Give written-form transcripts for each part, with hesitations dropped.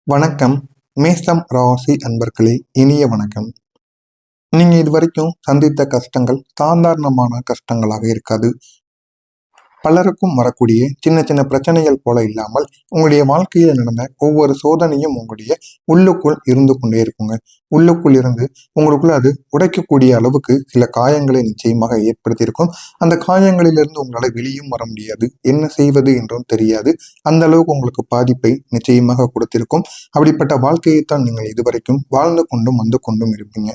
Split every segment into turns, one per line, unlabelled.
வணக்கம். மேஷம் ராசி அன்பர்களே, இனிய வணக்கம். நீங்க இதுவரைக்கும் சந்தித்த கஷ்டங்கள் சாதாரணமான கஷ்டங்களாக இருக்காது. பலருக்கும் வரக்கூடிய சின்ன சின்ன பிரச்சனைகள் போல இல்லாமல் உங்களுடைய வாழ்க்கையில நடந்த ஒவ்வொரு சோதனையும் உங்களுடைய உள்ளுக்குள் இருந்து கொண்டே இருக்குங்க. உள்ளுக்குள் இருந்து உங்களுக்குள்ள அது உடைக்கக்கூடிய அளவுக்கு சில காயங்களை நிச்சயமாக ஏற்படுத்தியிருக்கும். அந்த காயங்களிலிருந்து உங்களால் வெளியும் வர முடியாது, என்ன செய்வது என்றும் தெரியாது. அந்த அளவுக்கு உங்களுக்கு பாதிப்பை நிச்சயமாக கொடுத்திருக்கும். அப்படிப்பட்ட வாழ்க்கையைத்தான் நீங்கள் இதுவரைக்கும் வாழ்ந்து கொண்டும் வந்து கொண்டும் இருப்பீங்க.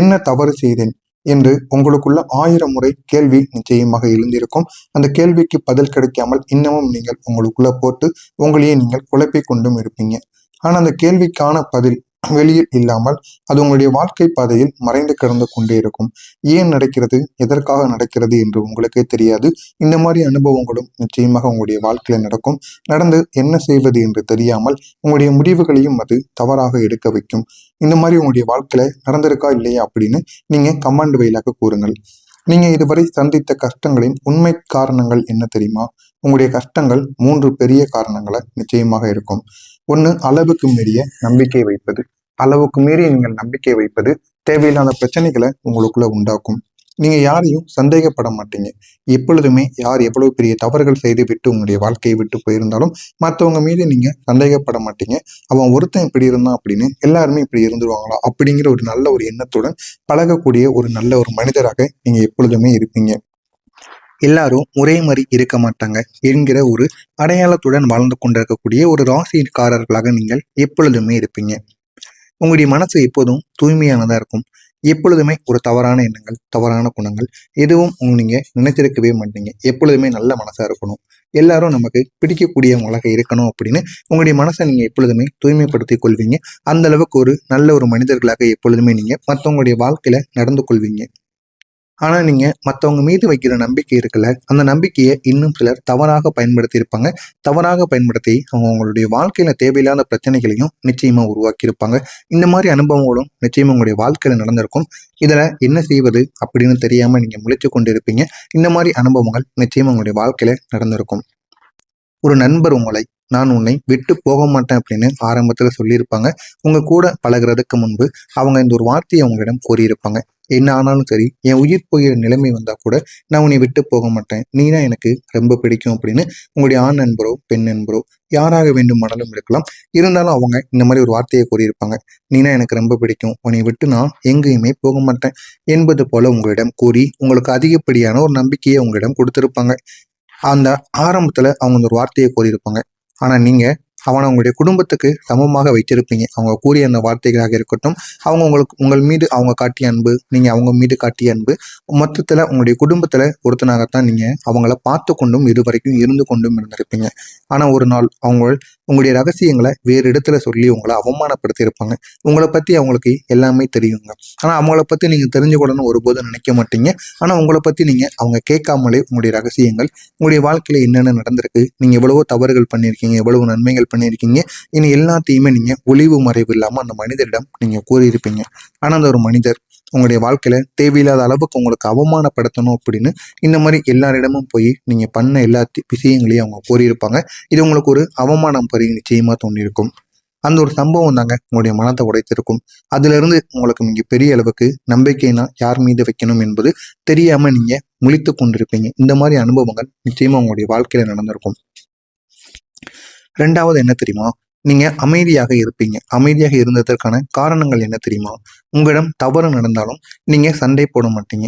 என்ன தவறு செய்தேன் என்று உங்களுக்குள்ள 1000 முறை கேள்வி நிச்சயமாக எழுந்திருக்கும். அந்த கேள்விக்கு பதில் கிடைக்காமல் இன்னமும் நீங்கள் உங்களுக்குள்ள போட்டு உங்களையே நீங்கள் குழப்பிக் கொண்டும் இருப்பீங்க. ஆனா அந்த கேள்விக்கான பதில் வெளியில் இல்லாமல் அது உங்களுடைய வாழ்க்கை பாதையில் மறைந்து கிடந்து கொண்டே இருக்கும். ஏன் நடக்கிறது, எதற்காக நடக்கிறது என்று உங்களுக்கே தெரியாது. இந்த மாதிரி அனுபவங்களும் நிச்சயமாக உங்களுடைய வாழ்க்கையில நடக்கும். நடந்து என்ன செய்வது என்று தெரியாமல் உங்களுடைய முடிவுகளையும் அது தவறாக எடுக்க வைக்கும். இந்த மாதிரி உங்களுடைய வாழ்க்கையில நடந்திருக்கா இல்லையா அப்படின்னு நீங்க கமெண்ட் வழியாக கூறுங்கள். நீங்க இதுவரை சந்தித்த கஷ்டங்களின் உண்மை காரணங்கள் என்ன தெரியுமா? உங்களுடைய கஷ்டங்கள் 3 பெரிய காரணங்களை நிச்சயமாக இருக்கும். ஒண்ணு, அளவுக்கு மீறிய நம்பிக்கை வைப்பது. அளவுக்கு மீறி நீங்கள் நம்பிக்கை வைப்பது தேவையில்லாத பிரச்சனைகளை உங்களுக்குள்ள உண்டாக்கும். நீங்க யாரையும் சந்தேகப்பட மாட்டீங்க. எப்பொழுதுமே யார் எவ்வளவு பெரிய தவறுகள் செய்து விட்டு உங்களுடைய வாழ்க்கையை விட்டு போயிருந்தாலும் மற்றவங்க மீது நீங்க சந்தேகப்பட மாட்டீங்க. அவன் ஒருத்தன் இப்படி இருந்தான் அப்படின்னு எல்லாருமே இப்படி இருந்துருவாங்களா அப்படிங்கிற ஒரு நல்ல ஒரு எண்ணத்துடன் பழகக்கூடிய ஒரு நல்ல ஒரு மனிதராக நீங்க எப்பொழுதுமே இருப்பீங்க. எல்லாரும் ஒரே மாதிரி இருக்க மாட்டாங்க என்கிற ஒரு அடையாளத்துடன் வாழ்ந்து கொண்டிருக்கக்கூடிய ஒரு ராசிக்காரர்களாக நீங்கள் எப்பொழுதுமே இருப்பீங்க. உங்களுடைய மனசு எப்போதும் தூய்மையானதா இருக்கும். எப்பொழுதுமே ஒரு தவறான எண்ணங்கள், தவறான குணங்கள் எதுவும் நீங்க நினைச்சிருக்கவே மாட்டீங்க. எப்பொழுதுமே நல்ல மனசா இருக்கணும், எல்லாரும் நமக்கு பிடிக்கக்கூடியவங்களாக இருக்கணும் அப்படின்னு உங்களுடைய மனசை நீங்க எப்பொழுதுமே தூய்மைப்படுத்திக் கொள்வீங்க. அந்த அளவுக்கு ஒரு நல்ல ஒரு மனிதர்களாக எப்பொழுதுமே நீங்க மற்றவங்களுடைய வாழ்க்கையில நடந்து கொள்வீங்க. ஆனா நீங்க மத்தவங்க மீது வைக்கிற நம்பிக்கை இருக்குல்ல, அந்த நம்பிக்கையை இன்னும் சிலர் தவறாக பயன்படுத்தி இருப்பாங்க. தவறாக பயன்படுத்தி அவங்க அவங்களுடைய வாழ்க்கையில தேவையில்லாத பிரச்சனைகளையும் நிச்சயமா உருவாக்கி இருப்பாங்க. இந்த மாதிரி அனுபவங்களும் நிச்சயமா உங்களுடைய வாழ்க்கையில நடந்திருக்கும். இதுல என்ன செய்வது அப்படின்னு தெரியாம நீங்க முழிச்சு கொண்டு இருப்பீங்க. இந்த மாதிரி அனுபவங்கள் நிச்சயமா உங்களுடைய வாழ்க்கையில நடந்திருக்கும். ஒரு நண்பர் நான் உன்னை விட்டு போக மாட்டேன் அப்படின்னு ஆரம்பத்துல சொல்லியிருப்பாங்க. உங்க கூட பழகுறதுக்கு முன்பு அவங்க இந்த ஒரு வார்த்தையை உங்களிடம் கூறியிருப்பாங்க. என்ன ஆனாலும் சரி, என் உயிர் போகிற நிலைமை வந்தா கூட நான் உன்னை விட்டு போக மாட்டேன், நீனா எனக்கு ரொம்ப பிடிக்கும் அப்படின்னு உங்களுடைய ஆண் நண்பரோ பெண் நண்பரோ யாராக வேண்டுமானாலும் இருக்கலாம். இருந்தாலும் அவங்க இந்த மாதிரி ஒரு வார்த்தையை கூறியிருப்பாங்க. நீனா எனக்கு ரொம்ப பிடிக்கும், உன்னை விட்டு நான் எங்கேயுமே போக மாட்டேன் என்பது போல உங்களிடம் கூறி உங்களுக்கு அதிகப்படியான ஒரு நம்பிக்கையை உங்களிடம் கொடுத்திருப்பாங்க. அந்த ஆரம்பத்துல அவங்க ஒரு வார்த்தையை கூறியிருப்பாங்க. ஆனா நீங்க அவனை உங்களுடைய குடும்பத்துக்கு சமமாக வைத்திருப்பீங்க. அவங்க கூறிய அந்த வார்த்தைகளாக இருக்கட்டும், அவங்க உங்கள் மீது அவங்க காட்டிய அன்பு, நீங்க அவங்க மீது காட்டிய அன்பு, மொத்தத்துல உங்களுடைய குடும்பத்துல ஒருத்தனாகத்தான் நீங்க அவங்கள பார்த்து கொண்டும் இதுவரைக்கும் இருந்து கொண்டும் இருந்திருப்பீங்க. ஆனா ஒரு நாள் உங்களுடைய ரகசியங்களை வேறு இடத்துல சொல்லி உங்களை அவமானப்படுத்தி இருப்பாங்க. உங்களை பத்தி அவங்களுக்கு எல்லாமே தெரியுங்க. ஆனா அவங்கள பத்தி நீங்க தெரிஞ்சுக்கூடன்னு ஒருபோதும் நினைக்க மாட்டீங்க. ஆனா உங்களை பத்தி நீங்க அவங்க கேட்காமலே உங்களுடைய ரகசியங்கள், உங்களுடைய வாழ்க்கையில என்னென்ன நடந்திருக்கு, நீங்க எவ்வளவோ தவறுகள் பண்ணியிருக்கீங்க, எவ்வளவு நன்மைகள் பண்ணியிருக்கீங்க, இனி எல்லாத்தையுமே நீங்க ஒளிவு மறைவு இல்லாம அந்த மனிதரிடம் நீங்க கூறியிருப்பீங்க. ஆனா அந்த ஒரு மனிதர் உங்களுடைய வாழ்க்கையில தேவையில்லாத அளவுக்கு உங்களுக்கு அவமானப்படுத்தணும் அப்படின்னு இந்த மாதிரி எல்லாரிடமும் போய் நீங்க பண்ண எல்லா விஷயங்களையும் அவங்க கூறியிருப்பாங்க. இது உங்களுக்கு ஒரு அவமானம் பறி நிச்சயமா தோண்டியிருக்கும். அந்த ஒரு சம்பவம் தாங்க உங்களுடைய மனத்தை உடைத்திருக்கும். அதுல இருந்து உங்களுக்கு நீங்க பெரிய அளவுக்கு நம்பிக்கைனா யார் மீது வைக்கணும் என்பது தெரியாம நீங்க முழித்து கொண்டிருப்பீங்க. இந்த மாதிரி அனுபவங்கள் நிச்சயமா உங்களுடைய வாழ்க்கையில நடந்திருக்கும். ரெண்டாவது என்ன தெரியுமா? நீங்க அமைதியாக இருப்பீங்க. அமைதியாக இருந்ததற்கான காரணங்கள் என்ன தெரியுமா? உங்களிடம் தவறு நடந்தாலும் நீங்க சண்டை போட மாட்டீங்க.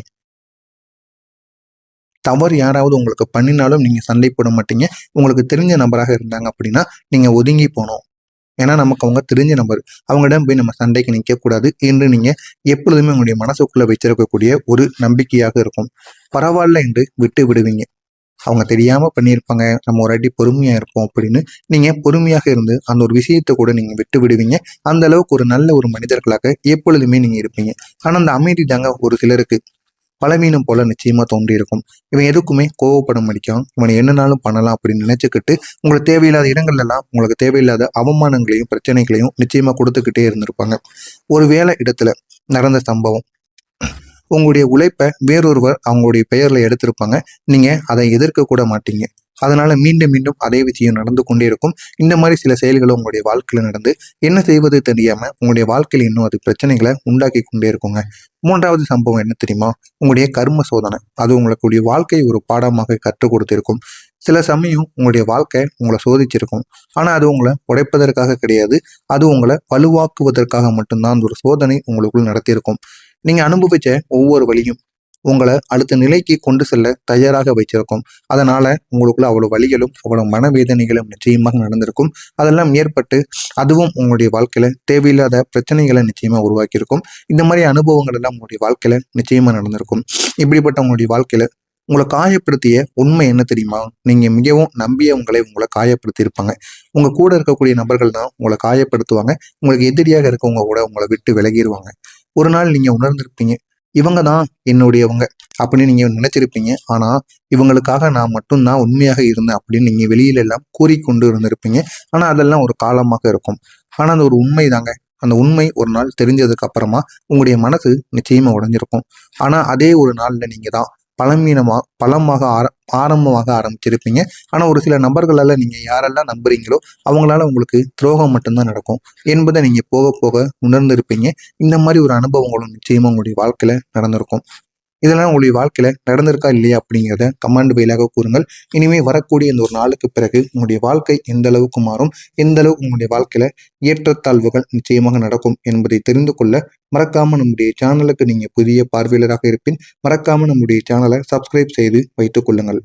தவறு யாராவது உங்களுக்கு பண்ணினாலும் நீங்க சண்டை போட மாட்டீங்க. உங்களுக்கு தெரிஞ்ச நபராக இருந்தாங்க அப்படின்னா நீங்க ஒதுங்கி போனோம். ஏன்னா நமக்கு அவங்க தெரிஞ்ச நபர், அவங்களிடம் போய் நம்ம சண்டைக்கு நிற்க கூடாது என்று நீங்க எப்பொழுதுமே உங்களுடைய மனசுக்குள்ள வச்சிருக்கக்கூடிய ஒரு நம்பிக்கையாக இருக்கும். பரவாயில்ல என்று விட்டு விடுவீங்க. அவங்க தெரியாம பண்ணியிருப்பாங்க, நம்ம ஒரு அடி பொறுமையா இருப்போம் அப்படின்னு நீங்க பொறுமையாக இருந்து அந்த ஒரு விஷயத்தை கூட நீங்க விட்டு விடுவீங்க. அந்த அளவுக்கு ஒரு நல்ல ஒரு மனிதர்களாக எப்பொழுதுமே நீங்க இருப்பீங்க. ஆனா அந்த அமைதி தாங்க ஒரு சிலருக்கு பலவீனம் போல நிச்சயமா தோன்றி இருக்கும். இவன் எதுக்குமே கோவப்பட முடிக்கும், இவனை என்னனாலும் பண்ணலாம் அப்படின்னு நினைச்சுக்கிட்டு உங்களுக்கு தேவையில்லாத இடங்கள்ல எல்லாம் உங்களுக்கு தேவையில்லாத அவமானங்களையும் பிரச்சனைகளையும் நிச்சயமா கொடுத்துக்கிட்டே இருந்திருப்பாங்க. ஒரு வேலை இடத்துல நடந்த சம்பவம், உங்களுடைய உழைப்பை வேறொருவர் அவங்களுடைய பெயர்ல எடுத்திருப்பாங்க. நீங்க அதை எதிர்க்க கூட மாட்டீங்க. அதனால மீண்டும் மீண்டும் அதே விஷயம் நடந்து கொண்டே இருக்கும். இந்த மாதிரி சில செயல்களும் உங்களுடைய வாழ்க்கையில நடந்து என்ன செய்வது தெரியாம உங்களுடைய வாழ்க்கையில இன்னும் அது பிரச்சனைகளை உண்டாக்கி கொண்டே இருக்குங்க. மூன்றாவது சம்பவம் என்ன தெரியுமா? உங்களுடைய கர்ம சோதனை. அது உங்களுடைய வாழ்க்கை ஒரு பாடமாக கற்றுக் கொடுத்திருக்கும். சில சமயம் உங்களுடைய வாழ்க்கை உங்களை சோதிச்சிருக்கும். ஆனா அது உங்களை உடைப்பதற்காக கிடையாது. அது உங்களை வலுவாக்குவதற்காக மட்டும்தான் அந்த ஒரு சோதனை உங்களுக்குள் நடத்தியிருக்கும். நீங்க அனுபவிச்ச ஒவ்வொரு வழியும் உங்களை அடுத்த நிலைக்கு கொண்டு செல்ல தயாராக வைச்சிருக்கும். அதனால உங்களுக்குள்ள அவ்வளவு வலிகளும் அவ்வளவு மனவேதனைகளும் நிச்சயமாக நடந்திருக்கும். அதெல்லாம் ஏற்பட்டு அதுவும் உங்களுடைய வாழ்க்கையில தேவையில்லாத பிரச்சனைகளை நிச்சயமா உருவாக்கியிருக்கும். இந்த மாதிரி அனுபவங்கள் எல்லாம் உங்களுடைய வாழ்க்கையில நிச்சயமா நடந்திருக்கும். இப்படிப்பட்ட உங்களுடைய வாழ்க்கையில உங்களை காயப்படுத்திய உண்மை என்ன தெரியுமா? நீங்க மிகவும் நம்பியவங்களை உங்களை காயப்படுத்தி இருப்பாங்க. உங்க கூட இருக்கக்கூடிய நபர்கள் தான் உங்களை காயப்படுத்துவாங்க. உங்களுக்கு எதிரியாக இருக்கவங்க கூட உங்களை விட்டு விலகிடுவாங்க. ஒரு நாள் நீங்க உணர்ந்திருப்பீங்க, இவங்க தான் என்னுடையவங்க அப்படின்னு நீங்க நினைச்சிருப்பீங்க. ஆனா இவங்களுக்காக நான் மட்டும்தான் உண்மையாக இருந்தேன் அப்படின்னு நீங்க வெளியில எல்லாம் கூறிக்கொண்டு இருந்திருப்பீங்க. ஆனா அதெல்லாம் ஒரு காலமாக இருக்கும். ஆனா அந்த ஒரு உண்மை தாங்க. அந்த உண்மை ஒரு நாள் தெரிஞ்சதுக்கு அப்புறமா உங்களுடைய மனசு நிச்சயமா உடைஞ்சிருக்கும். ஆனா அதே ஒரு நாள்ல நீங்க தான் பலமாக ஆரம்பமாக ஆரம்பிச்சிருப்பீங்க. ஆனா ஒரு சில நபர்களால நீங்க யாரெல்லாம் நம்புறீங்களோ அவங்களால உங்களுக்கு துரோகம் மட்டும்தான் நடக்கும் என்பதை நீங்க போக போக உணர்ந்திருப்பீங்க. இந்த மாதிரி ஒரு அனுபவங்களும் நிச்சயமா உங்களுடைய வாழ்க்கையில நடந்திருக்கும். இதெல்லாம் உங்களுடைய வாழ்க்கையில நடந்திருக்கா இல்லையா அப்படிங்கிறத கமெண்ட் வாயிலாக கூறுங்கள். இனிமே வரக்கூடிய இந்த ஒரு நாளுக்கு பிறகு உங்களுடைய வாழ்க்கை எந்த அளவுக்கு மாறும், எந்த அளவுக்கு உங்களுடைய வாழ்க்கையில ஏற்றத்தாழ்வுகள் நிச்சயமாக நடக்கும் என்பதை தெரிந்து கொள்ள மறக்காம நம்முடைய சேனலுக்கு நீங்க புதிய பார்வையாளராக இருப்பின் மறக்காம நம்முடைய சேனலை சப்ஸ்கிரைப் செய்து வைத்துக் கொள்ளுங்கள்.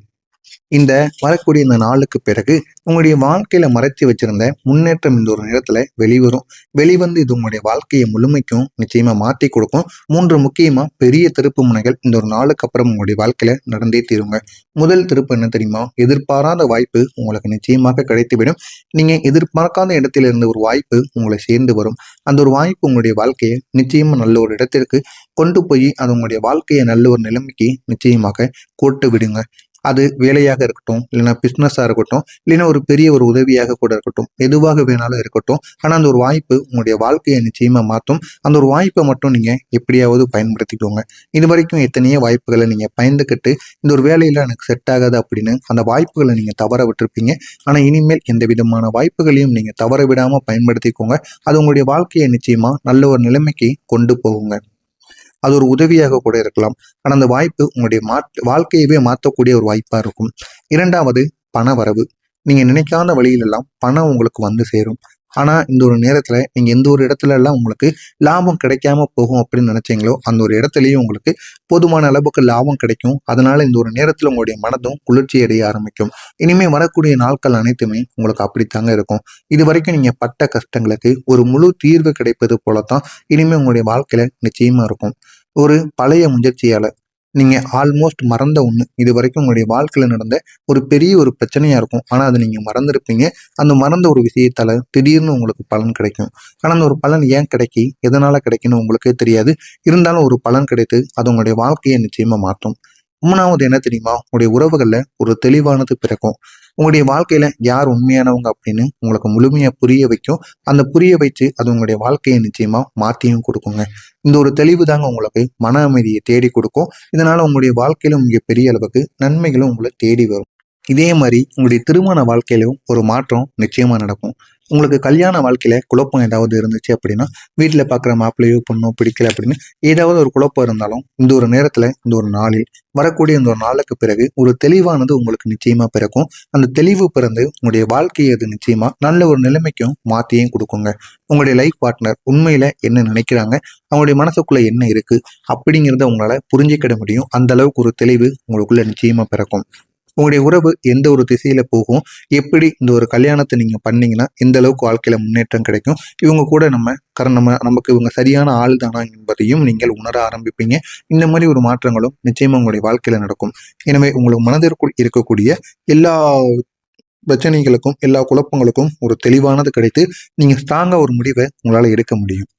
இந்த வரக்கூடிய இந்த நாளுக்கு பிறகு உங்களுடைய வாழ்க்கையில மறைச்சு வச்சிருந்த முன்னேற்றம் இந்த ஒரு நேரத்துல வெளிவரும். வெளிவந்து இது உங்களுடைய வாழ்க்கையை முழுமைக்கும் நிச்சயமா மாற்றி கொடுக்கும். 3 முக்கியமா பெரிய திருப்பு முனைகள் இந்த ஒரு நாளுக்கு அப்புறம் உங்களுடைய வாழ்க்கையில நடந்தே தீருங்க. முதல் திருப்பு என்ன தெரியுமா? எதிர்பாராத வாய்ப்பு உங்களுக்கு நிச்சயமாக கிடைத்துவிடும். நீங்க எதிர்பார்க்காத இடத்துல இருந்த ஒரு வாய்ப்பு உங்களை சேர்ந்து வரும். அந்த ஒரு வாய்ப்பு உங்களுடைய வாழ்க்கையை நிச்சயமா நல்ல ஒரு இடத்திற்கு கொண்டு போய் அது உங்களுடைய வாழ்க்கையை நல்ல ஒரு நிலைமைக்கு நிச்சயமாக கூட்டு விடுங்க. அது வேலையாக இருக்கட்டும், இல்லைன்னா பிஸ்னஸாக இருக்கட்டும், இல்லைன்னா ஒரு பெரிய ஒரு உதவியாக கூட இருக்கட்டும், எதுவாக வேணாலும் இருக்கட்டும். ஆனால் அந்த ஒரு வாய்ப்பு உங்களுடைய வாழ்க்கையை நிச்சயமா மாற்றும். அந்த ஒரு வாய்ப்பை மட்டும் நீங்க எப்படியாவது பயன்படுத்திக்கோங்க. இது வரைக்கும் எத்தனையோ வாய்ப்புகளை நீங்க பயந்துக்கிட்டு இந்த ஒரு வேலையில எனக்கு செட் ஆகாது அப்படின்னு அந்த வாய்ப்புகளை நீங்க தவற விட்டுருப்பீங்க. ஆனா இனிமேல் எந்த விதமான வாய்ப்புகளையும் நீங்க தவற விடாம பயன்படுத்திக்கோங்க. அது உங்களுடைய வாழ்க்கையை நிச்சயமா நல்ல ஒரு நிலைமைக்கு கொண்டு போகுங்க. அது ஒரு உதவியாக கூட இருக்கலாம். ஆனா அந்த வாய்ப்பு உங்களுடைய வாழ்க்கையவே மாற்றக்கூடிய ஒரு வாய்ப்பா இருக்கும். இரண்டாவது, பண வரவு. நீங்க நினைக்காத வழியிலெல்லாம் பணம் உங்களுக்கு வந்து சேரும். ஆனா இந்த ஒரு நேரத்துல நீங்க எந்த ஒரு இடத்துல எல்லாம் உங்களுக்கு லாபம் கிடைக்காம போகும் அப்படின்னு நினைச்சீங்களோ அந்த ஒரு இடத்துலயும் உங்களுக்கு போதுமான அளவுக்கு லாபம் கிடைக்கும். அதனால இந்த ஒரு நேரத்துல உங்களுடைய மனதும் குளிர்ச்சி அடைய ஆரம்பிக்கும். இனிமே வரக்கூடிய நாட்கள் அனைத்துமே உங்களுக்கு அப்படித்தாங்க இருக்கும். இது வரைக்கும் நீங்க பட்ட கஷ்டங்களுக்கு ஒரு முழு தீர்வு கிடைப்பது போலத்தான் இனிமே உங்களுடைய வாழ்க்கையில நிச்சயமா இருக்கும். ஒரு பழைய முயற்சியால நீங்க ஆல்மோஸ்ட் மறந்த ஒண்ணு இது வரைக்கும் உங்களுடைய வாழ்க்கையில நடந்த ஒரு பெரிய ஒரு பிரச்சனையா இருக்கும். ஆனா அதை நீங்க மறந்துருப்பீங்க. அந்த மறந்த ஒரு விஷயத்தால திடீர்னு உங்களுக்கு பலன் கிடைக்கும். ஆனா அந்த ஒரு பலன் ஏன் கிடைக்கி எதனால கிடைக்குன்னு உங்களுக்கே தெரியாது. இருந்தாலும் ஒரு பலன் கிடைத்து அது உங்களுடைய வாழ்க்கையை நிச்சயமா மாற்றும். மூணாவது என்ன தெரியுமா? உங்களுடைய உறவுகள்ல ஒரு தெளிவானது பிறக்கும். உங்களுடைய வாழ்க்கையில யார் உண்மையானவங்க அப்படின்னு உங்களுக்கு முழுமையா புரிய வைக்கும். அந்த புரிய வச்சு அது உங்களுடைய வாழ்க்கையை நிச்சயமா மாற்றியும் கொடுக்குங்க. இந்த ஒரு தெளிவு தாங்க உங்களுக்கு மன அமைதியை தேடி கொடுக்கும். இதனால உங்களுடைய வாழ்க்கையிலும் மிகப்பெரிய அளவுக்கு நன்மைகளும் உங்களை தேடி வரும். இதே மாதிரி உங்களுடைய திருமண வாழ்க்கையிலும் ஒரு மாற்றம் நிச்சயமா நடக்கும். உங்களுக்கு கல்யாண வாழ்க்கையில குழப்பம் ஏதாவது இருந்துச்சு அப்படின்னா, வீட்டுல பாக்குற மாப்பிள்ளையோ பொண்ணோ பிடிக்கல அப்படின்னு ஏதாவது ஒரு குழப்பம் இருந்தாலும் இந்த ஒரு நேரத்துல இந்த ஒரு நாளில் வரக்கூடிய இந்த ஒரு நாளுக்கு பிறகு ஒரு தெளிவானது உங்களுக்கு நிச்சயமா பிறக்கும். அந்த தெளிவு பிறந்து உங்களுடைய வாழ்க்கையை அது நிச்சயமா நல்ல ஒரு நிலைமைக்கும் மாத்தியும் கொடுக்குங்க. உங்களுடைய லைஃப் பார்ட்னர் உண்மையில என்ன நினைக்கிறாங்க, அவங்களுடைய மனசுக்குள்ள என்ன இருக்கு அப்படிங்கிறத உங்களால புரிஞ்சுக்கிட முடியும். அந்த அளவுக்கு ஒரு தெளிவு உங்களுக்குள்ள நிச்சயமா பிறக்கும். உங்களுடைய உறவு எந்த ஒரு திசையில போகும், எப்படி இந்த ஒரு கல்யாணத்தை நீங்க பண்ணீங்கன்னா எந்த அளவுக்கு வாழ்க்கையில முன்னேற்றம் கிடைக்கும், இவங்க கூட நமக்கு இவங்க சரியான ஆள் தானா என்பதையும் நீங்கள் உணர ஆரம்பிப்பீங்க. இந்த மாதிரி ஒரு மாற்றங்களும் நிச்சயமா உங்களுடைய வாழ்க்கையில நடக்கும். எனவே உங்களுக்கு மனதிற்குள் இருக்கக்கூடிய எல்லா பிரச்சனைகளுக்கும் எல்லா குழப்பங்களுக்கும் ஒரு தெளிவானது கிடைத்து நீங்க ஸ்ட்ராங்கா ஒரு முடிவை உங்களால எடுக்க முடியும்.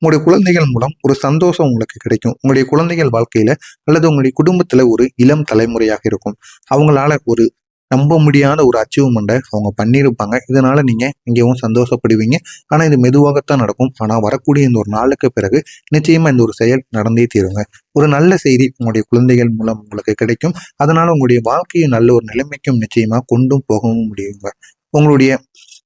உங்களுடைய குழந்தைகள் மூலம் ஒரு சந்தோஷம் உங்களுக்கு கிடைக்கும். உங்களுடைய குழந்தைகள் வாழ்க்கையில அல்லது உங்களுடைய குடும்பத்துல ஒரு இளம் தலைமுறையாக இருக்கும். அவங்களால ஒரு நம்ப முடியாத ஒரு அச்சீவ்மெண்ட்டை அவங்க பண்ணியிருப்பாங்க. இதனால நீங்க மிகவும் சந்தோஷப்படுவீங்க. ஆனா இது மெதுவாகத்தான் நடக்கும். ஆனா வரக்கூடிய இந்த ஒரு நாளுக்கு பிறகு நிச்சயமா இந்த ஒரு செயல் நடந்தே தீருங்க. ஒரு நல்ல செய்தி உங்களுடைய குழந்தைகள் மூலம் உங்களுக்கு கிடைக்கும். அதனால உங்களுடைய வாழ்க்கையை நல்ல ஒரு நிலைமைக்கும் நிச்சயமா கொண்டும் போகவும் முடியுங்க. உங்களுடைய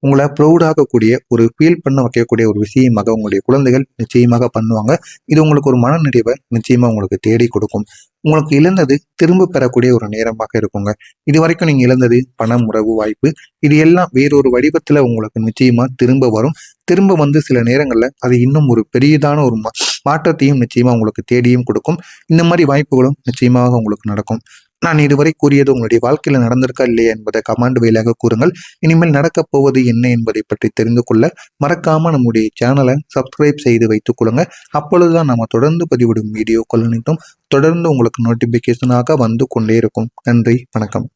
உங்களை ப்ரௌடாகக்கூடிய ஒரு ஃபீல் பண்ண வைக்கக்கூடிய ஒரு விஷயமாக உங்களுடைய குழந்தைகள் நிச்சயமாக பண்ணுவாங்க. இது உங்களுக்கு ஒரு மனநிறைவை நிச்சயமா உங்களுக்கு தேடி கொடுக்கும். உங்களுக்கு இழந்தது திரும்ப பெறக்கூடிய ஒரு நேரமாக இருக்குங்க. இதுவரைக்கும் நீங்க இழந்தது பணம், உறவு, வாய்ப்பு, இது எல்லாம் வேறொரு வடிவத்துல உங்களுக்கு நிச்சயமா திரும்ப வரும். திரும்ப வந்து சில நேரங்கள்ல அது இன்னும் ஒரு பெரியதான ஒரு மாற்றத்தையும் நிச்சயமா உங்களுக்கு தேடியும் கொடுக்கும். இந்த மாதிரி வாய்ப்புகளும் நிச்சயமாக உங்களுக்கு நடக்கும். நான் இதுவரை கூறியது உங்களுடைய வாழ்க்கையில நடந்திருக்கா இல்லையா என்பதை கமெண்ட் வாயிலாக கூறுங்கள். இனிமேல் நடக்கப் போவது என்ன என்பதை பற்றி தெரிந்து கொள்ள மறக்காம நம்முடைய சேனலை சப்ஸ்கிரைப் செய்து வைத்துக் கொள்ளுங்க. அப்பொழுதுதான் நம்ம தொடர்ந்து பதிவிடும் வீடியோக்கள் அனைத்தும் தொடர்ந்து உங்களுக்கு நோட்டிபிகேஷனாக வந்து கொண்டே இருக்கும். நன்றி, வணக்கம்.